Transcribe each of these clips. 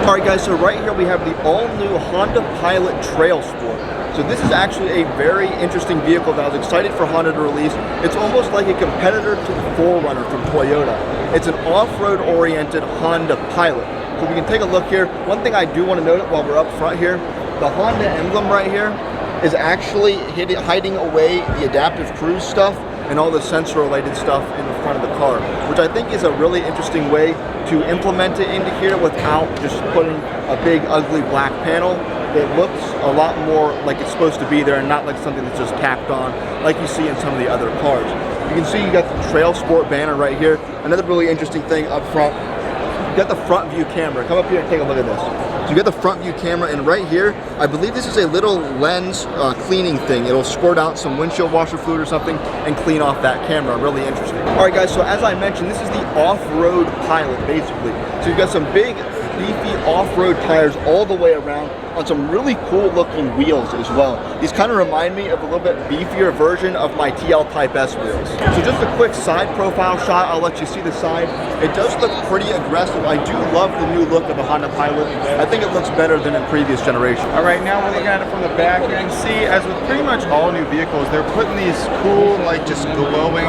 Alright guys, so right here we have the all-new Honda Pilot TrailSport. So this is actually a very interesting vehicle that I was excited for Honda to release. It's almost like a competitor to the 4Runner from Toyota. It's an off-road oriented Honda Pilot. So we can take a look here. One thing I do want to note while we're up front here, the Honda emblem right here is actually hiding away the adaptive cruise stuff and all the sensor related stuff in the front of the car, which I think is a really interesting way to implement it into here without just putting a big ugly black panel. It looks a lot more like it's supposed to be there and not like something that's just tacked on like you see in some of the other cars. You can see you got the TrailSport banner right here. Another really interesting thing up front, you got the front view camera. Come up here and take a look at this. So you got the front view camera, and right here, I believe this is a little lens cleaning thing. It'll squirt out some windshield washer fluid or something and clean off that camera. Really interesting. All right, guys, so as I mentioned, this is the off-road Pilot, basically. So you've got some big, beefy off-road tires all the way around on some really cool looking wheels as well. These kind of remind me of a little bit beefier version of my TL Type S wheels. So just a quick side profile shot, I'll let you see the side. It does look pretty aggressive. I do love the new look of the Honda Pilot. I think it looks better than in previous generations. All right, now we're looking at it from the back. You can see, as with pretty much all new vehicles, they're putting these cool, like just glowing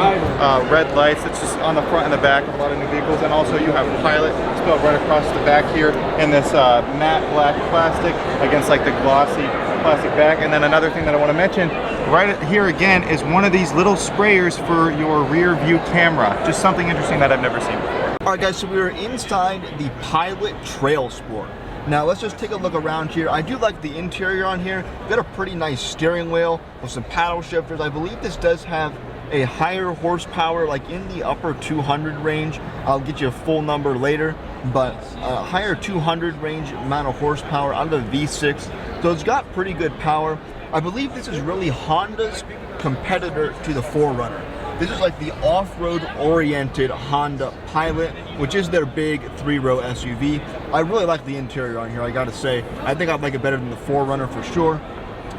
red lights that's just on the front and the back of a lot of new vehicles. And also you have Pilot spelled right across the back here in this matte black plastic against like the glossy plastic back. And then another thing that I want to mention right here again is one of these little sprayers for your rear view camera. Just something interesting that I've never seen before. All right guys, so we are inside the Pilot TrailSport. Now let's just take a look around here. I do like the interior on here. Got a pretty nice steering wheel with some paddle shifters. I believe this does have a higher horsepower, like in the upper 200 range. I'll get you a full number later, but higher 200 range amount of horsepower out of the V6. So it's got pretty good power. I believe this is really Honda's competitor to the 4Runner. This is like the off-road oriented Honda Pilot, which is their big 3-row SUV. I really like the interior on here, I gotta say. I think I'd like it better than the 4Runner for sure.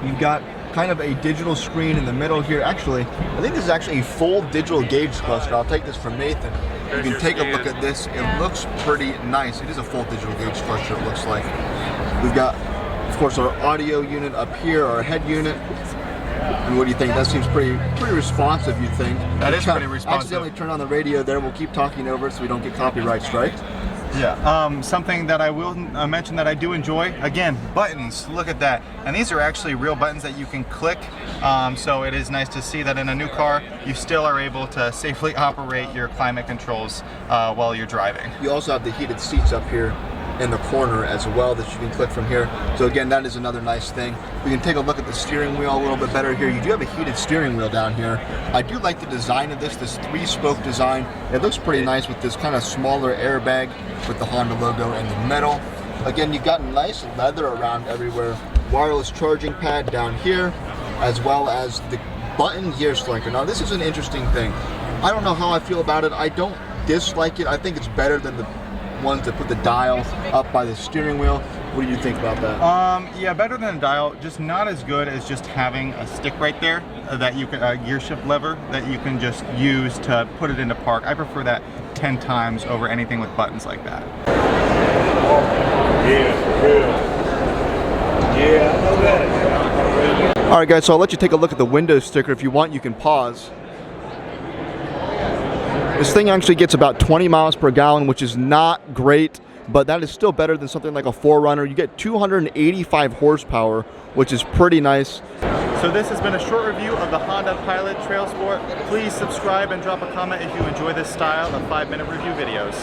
You've got kind of a digital screen in the middle here. Actually, I think this is actually a full digital gauge cluster. I'll take this from Nathan. You can take a look at this. It looks pretty nice. It is a full digital gauge cluster, it looks like. We've got, of course, our audio unit up here, our head unit. And what do you think? That seems pretty responsive, you think? That is pretty responsive. Accidentally turn on the radio there. We'll keep talking over it so we don't get copyright striked. Yeah, something that I will mention that I do enjoy, again, buttons, look at that. And these are actually real buttons that you can click, so it is nice to see that in a new car, you still are able to safely operate your climate controls while you're driving. You also have the heated seats up here in the corner as well that you can click from here. So again, that is another nice thing. We can take a look at the steering wheel a little bit better here. You do have a heated steering wheel down here. I do like the design of this 3-spoke design. It looks pretty nice with this kind of smaller airbag with the Honda logo in the middle. Again, you've got nice leather around everywhere. Wireless charging pad down here, as well as the button gear selector. Now this is an interesting thing. I don't know how I feel about it. I don't dislike it. I think it's better than the ones that put the dial up by the steering wheel. What do you think about that? Yeah, better than a dial, just not as good as just having a stick right there that you can, a gear shift lever that you can just use to put it into park. I prefer that 10 times over anything with buttons like that. All right guys, so I'll let you take a look at the Windows sticker. If you want, you can pause. This thing actually gets about 20 miles per gallon, which is not great, but that is still better than something like a 4Runner. You get 285 horsepower, which is pretty nice. So this has been a short review of the Honda Pilot TrailSport. Please subscribe and drop a comment if you enjoy this style of 5-minute review videos.